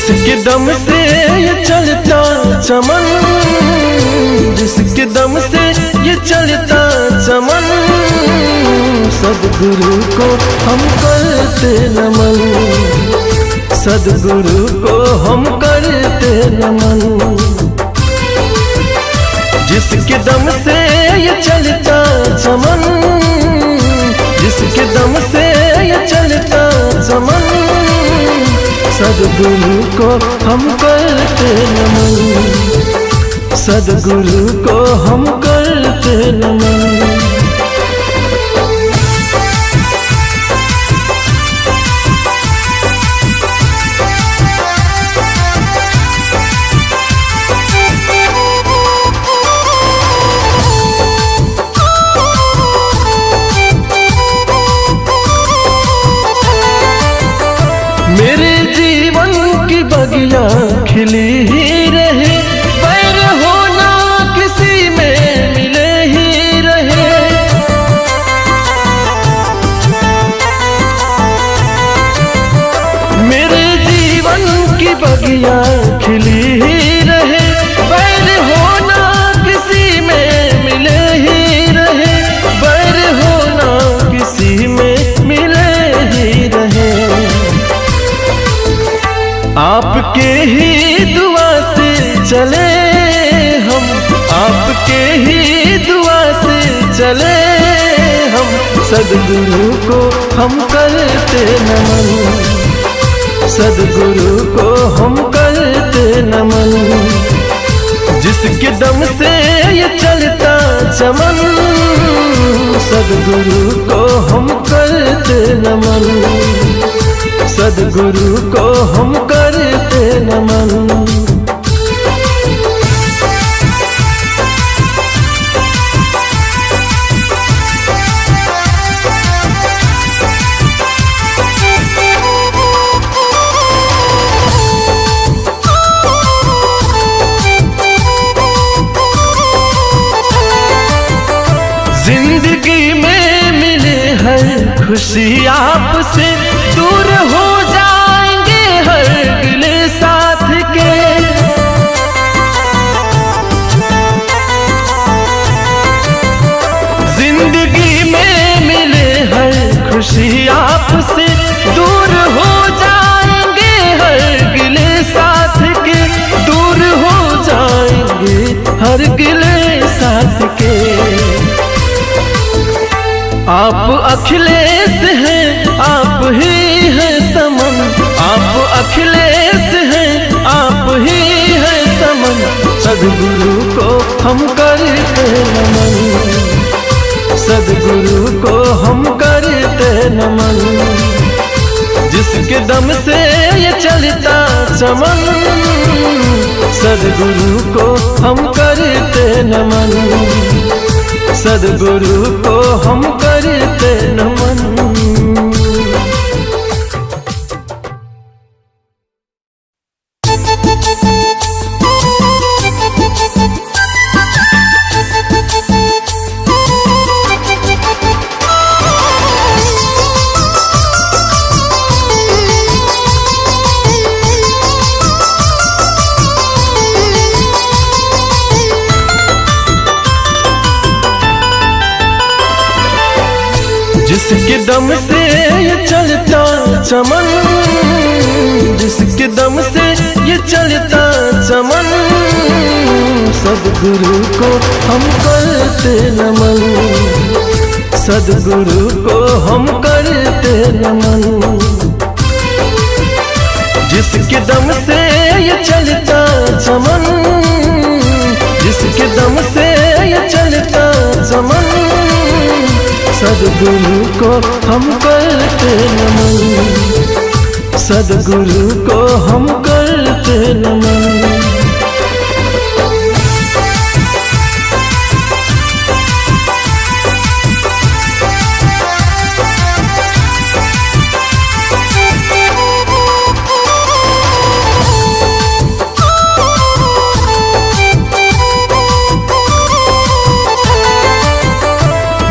जिसके दम से ये चलता चमन, जिसके दम से ये चलता चमन, सद्गुरु को हम करते नमन, सद्गुरु को हम करते नमन। जिसके दम से ये चलता चमन, जिसके दम से ये चलता चमन, सद्गुरु को हम करते नमन, सद्गुरु को हम करते नमन। मेरे जीवन की बगिया खिली ही रहे, बैर होना किसी में मिले ही रहे। मेरे जीवन की बगिया खिली ही रहे, बैर होना किसी में मिले ही रहे, बैर होना किसी में मिले ही रहे। आपके ही दुआ से चले हम, आपके ही दुआ से चले हम, सद्गुरु को हम करते नमन, सद्गुरु को हम करते नमन। जिसके दम से ये चलता चमन, सद्गुरु को हम करते नमन, सद्गुरु को हम करते नमन। जिंदगी में मिले हर खुशी आपसे, दूर हो जाएंगे हर गिले साथ के। जिंदगी में मिले हर खुशी आपसे, दूर हो जाएंगे हर गिले साथ के, दूर हो जाएंगे हर गिले साथ के। आप अखिलेश हैं, आप ही हैं समन, आप अखिलेश हैं, आप ही हैं समन, सद्गुरु को हम करते नमन, सद्गुरु को हम करते नमन। जिसके दम से ये चलता चमन, सद्गुरु को हम करते नमन, सद्गुरु को हम करते नमन। जिसके दम से ये चलता चमन, जिसके दम से ये चलता चमन, सद्गुरु को हम करते नमन, सद्गुरु को हम करते नमन। जिसके दम से ये चलता चमन, जिसके दम से ये चलता चमन, सद्गुरु को हम करते नमन, सद्गुरु को हम करते नमन।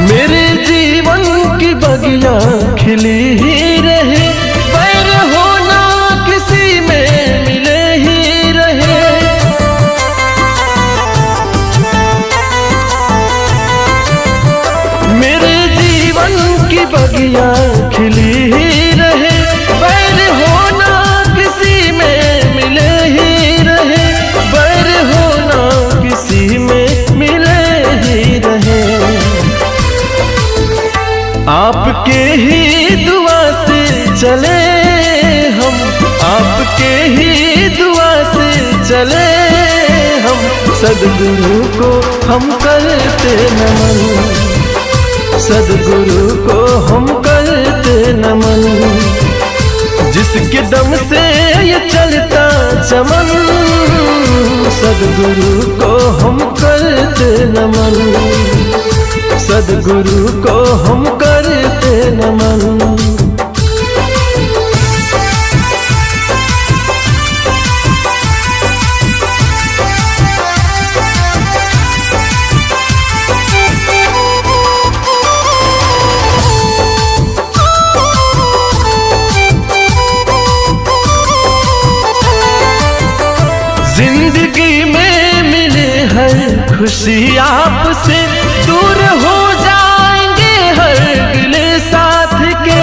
मेरे जीवन की बगिया खिली ही रहे, बैर होना किसी में मिले बगिया खिली ही रहे, बैर होना किसी में मिले ही रहे, बैर होना किसी में मिले ही रहे। आपके ही दुआ से चले हम, आपके ही दुआ से चले हम, सद्गुरु को हम करते नमन, सद्गुरु को हम करते नमन। जिसके दम से ये चलता चमन, सद्गुरु को हम करते नमन, सद्गुरु को हम करते नमन। जिंदगी में मिले हर खुशी आपसे, दूर हो जाएंगे हर गिले साथ के।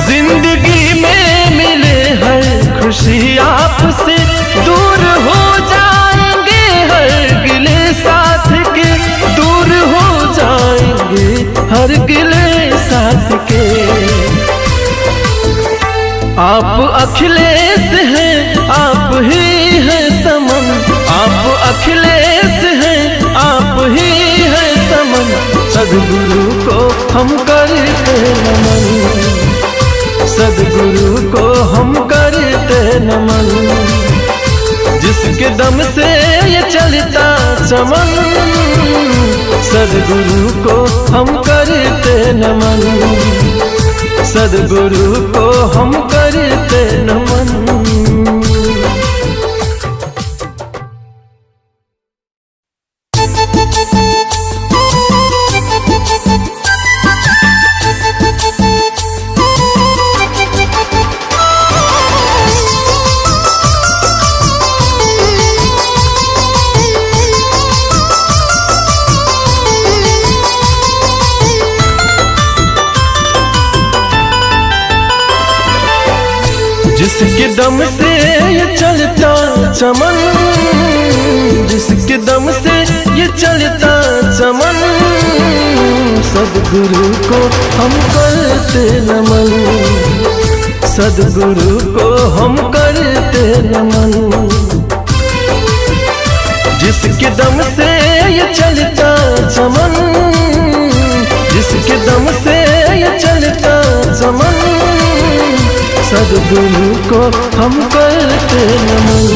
जिंदगी में मिले हर खुशी आपसे, दूर हो जाएंगे हर गिले साथ के, दूर हो जाएंगे हर गिले साथ के। आप अखिलेश हैं, आप ही हैं समन, आप अखिलेश हैं, आप ही हैं समन। सद्गुरु को हम करते नमन, सद्गुरु को हम करते नमन। जिसके दम से ये चलता चमन, सद्गुरु को हम करते नमन, सद्गुरु को हम करते नमन। जिसके दम से ये चलता चमन, जिसके दम से ये चलता चमन, सद्गुरु को हम करते नमन, सद्गुरु को हम करते नमन। जिसके दम से ये चलता चमन, जिसके दम से ये चलता चमन, सद्गुरु को हम करते नमन,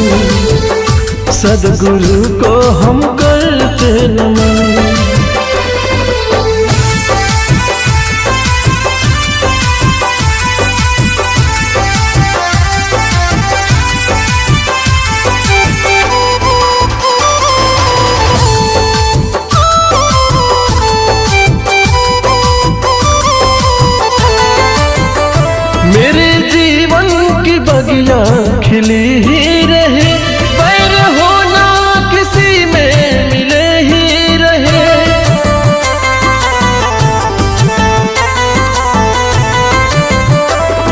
सद्गुरु को हम करते नमन। मेरे जीवन की बगिया खिली ही रहे, बैर होना किसी में मिले ही रहे।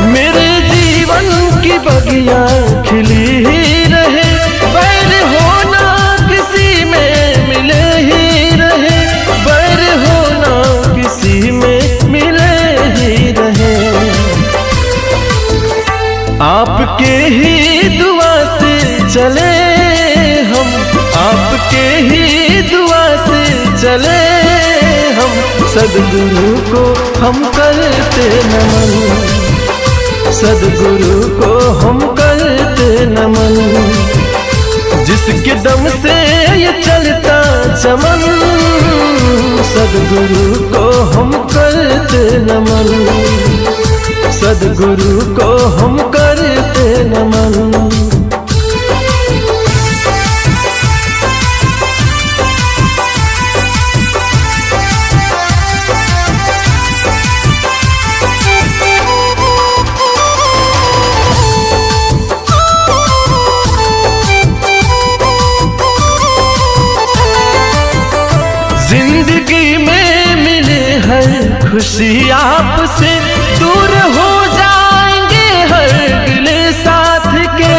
मेरे जीवन की बगिया खिली ही रहे, बैर होना किसी में मिले ही रहे, बैर होना किसी में मिले ही रहे। आपके ही दुआ से चले हम, आपके ही दुआ से चले हम, सद्गुरु को हम करते नमन, सद्गुरु को हम करते नमन। जिसके दम से ये चलता चमन, सद्गुरु को हम करते नमन, सद्गुरु को हम करते नमन। खुशी आपसे दूर हो जाएंगे हर गिले साथ के।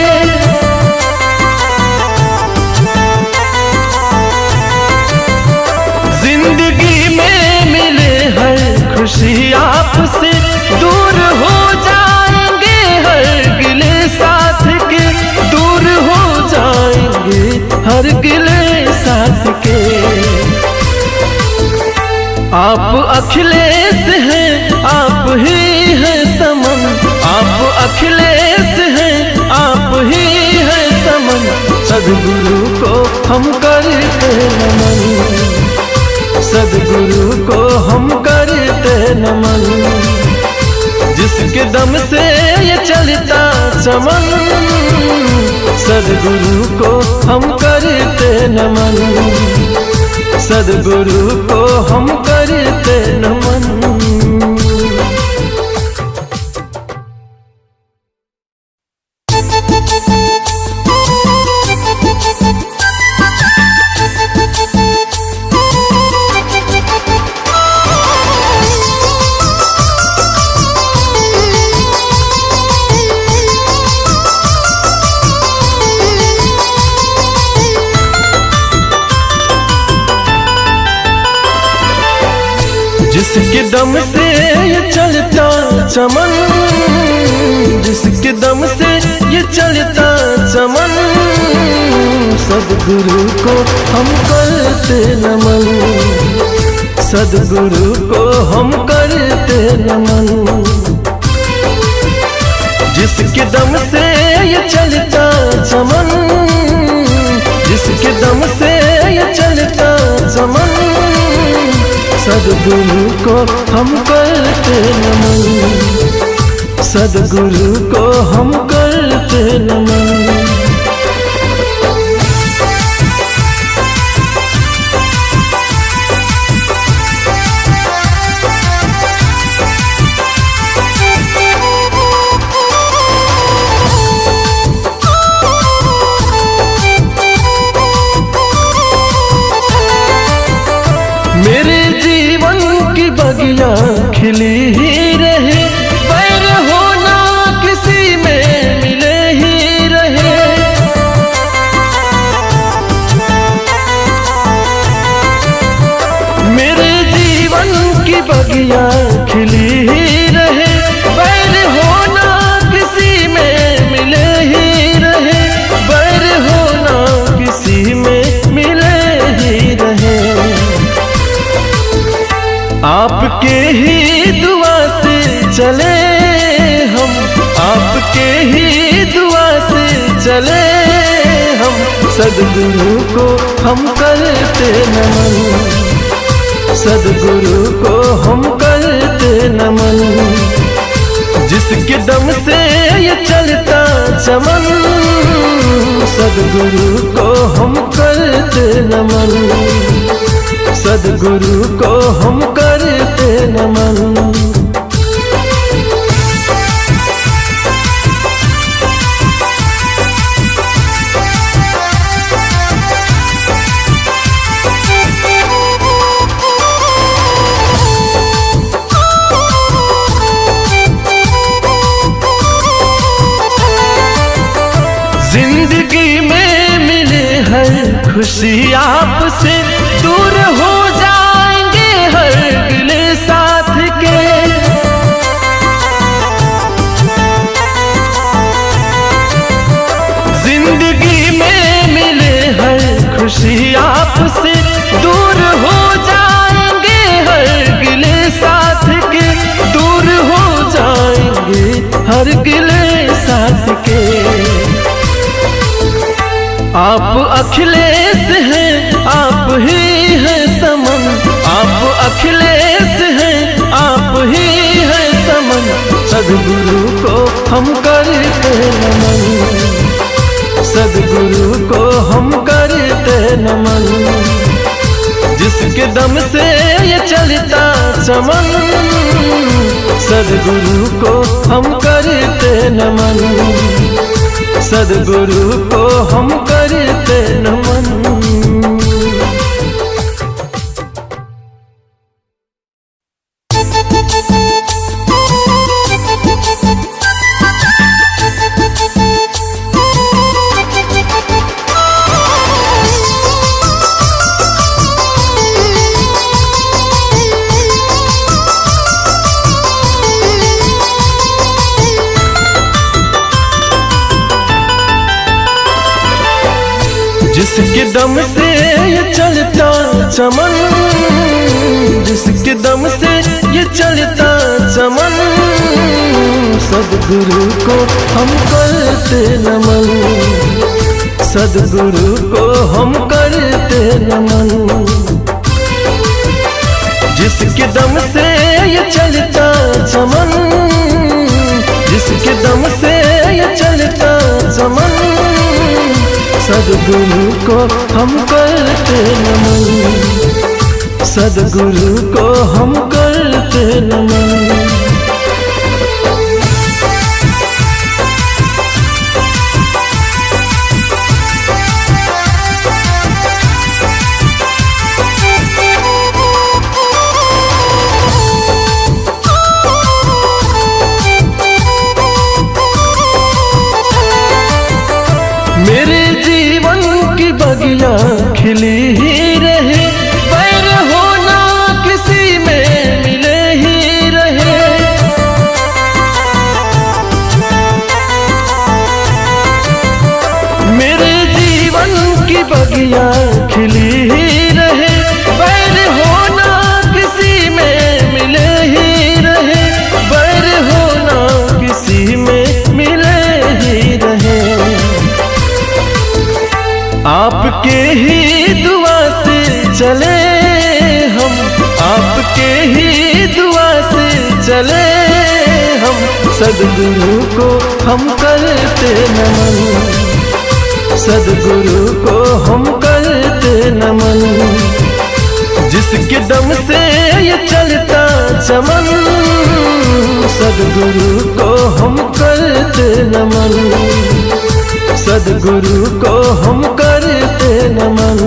जिंदगी में मिले हर खुशी आपसे दूर हो जाएंगे हर गिले साथ के, दूर हो जाएंगे हर गिले साथ के। आप अखिलेश हैं, आप ही हैं समन, आप अखिलेश हैं, आप ही हैं समन। सद्गुरु को हम करते नमन, सद्गुरु को हम करते नमन। जिसके दम से ये चलता चमन, सद्गुरु को हम करते नमन, सद्गुरु को हम करते नमन। जिसके दम से ये चलता चमन, जिसके दम से ये चलता चमन, सद्गुरु को हम करते नमन, सद्गुरु को हम करते नमन। जिसके दम से ये चलता चमन, जिसके दम से ये चलता चमन, सद्गुरु को हम करते नमन, सद्गुरु को हम करते नमन। मेरे जीवन की बगिया खिली ही रहे, बैर होना किसी में मिले ही रहे। मेरे जीवन की बगिया खिली ही रहे, बैर होना किसी में मिले ही रहे, बैर होना किसी में मिले ही रहे। आपके ही दुआ से चले हम, आपके ही दुआ से चले हम, सद्गुरु को हम करते नमन, सद्गुरु को हम करते नमन। जिसके दम से ये चलता चमन, सद्गुरु को हम करते नमन, सद्गुरु को हम करते नमन। जिंदगी में मिले हर खुशी आपसे दूर हो जाएंगे हर गिले साथ के। जिंदगी में मिले हर खुशी आपसे दूर हो जाएंगे हर गिले साथ के, दूर हो जाएंगे हर गिले साथ के। आप अखिलेश हैं, आप ही हैं समन, आप अखिलेश हैं, आप ही हैं समन। सद्गुरु को हम करते नमन, सद्गुरु को हम करते नमन। जिसके दम से ये चलता चमन, सद्गुरु को हम करते नमन, सद्गुरु को हम करते नमन। जिसके दम से ये चलता चमन, जिसके दम से ये चलता चमन, सद्गुरु को हम करते नमन, सद्गुरु को हम करते नमन। जिसके दम से ये चलता चमन, जिसके दम से ये चलता चमन, सद्गुरु को हम करते नमन, सद्गुरु को हम करते नमन। मेरे जीवन की बगिया खिली ही रहे, बैर होना किसी में मिले ही रहे। मेरे जीवन की बगिया खिली ही रहे, बैर होना किसी में मिले ही रहे, बैर होना किसी में मिले ही रहे। आपके ही दुआ से चले हम, आपके ही दुआ से चले हम, सद्गुरु को हम करते नमन, सद्गुरु को हम करते नमन। जिसके दम से ये चलता चमन, सद्गुरु को हम करते नमन, सद्गुरु को हम करते नमन।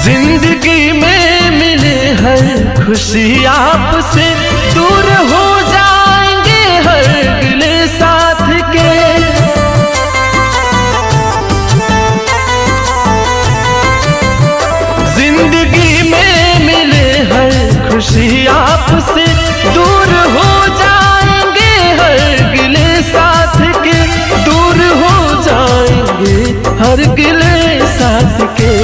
जिंदगी में मिले हर खुशी आपसे, दूर हो जाएंगे हर गिले साथ के। जिंदगी में मिले हर खुशी आपसे, दूर हो जाएंगे हर गिले साथ के, दूर हो जाएंगे हर गिले साथ के।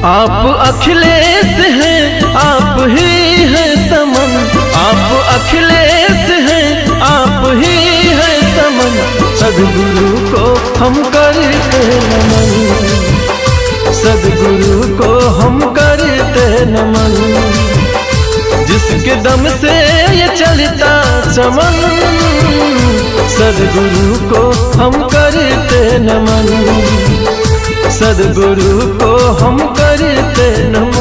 आप अखिलेश हैं, आप ही हैं समन, आप अखिलेश हैं, आप ही हैं समन, सद्गुरु को हम करते नमन, सद्गुरु को हम करते नमन। जिसके दम से ये चलता चमन, सद्गुरु को हम करते नमन, सद्गुरु को हम करते नमन।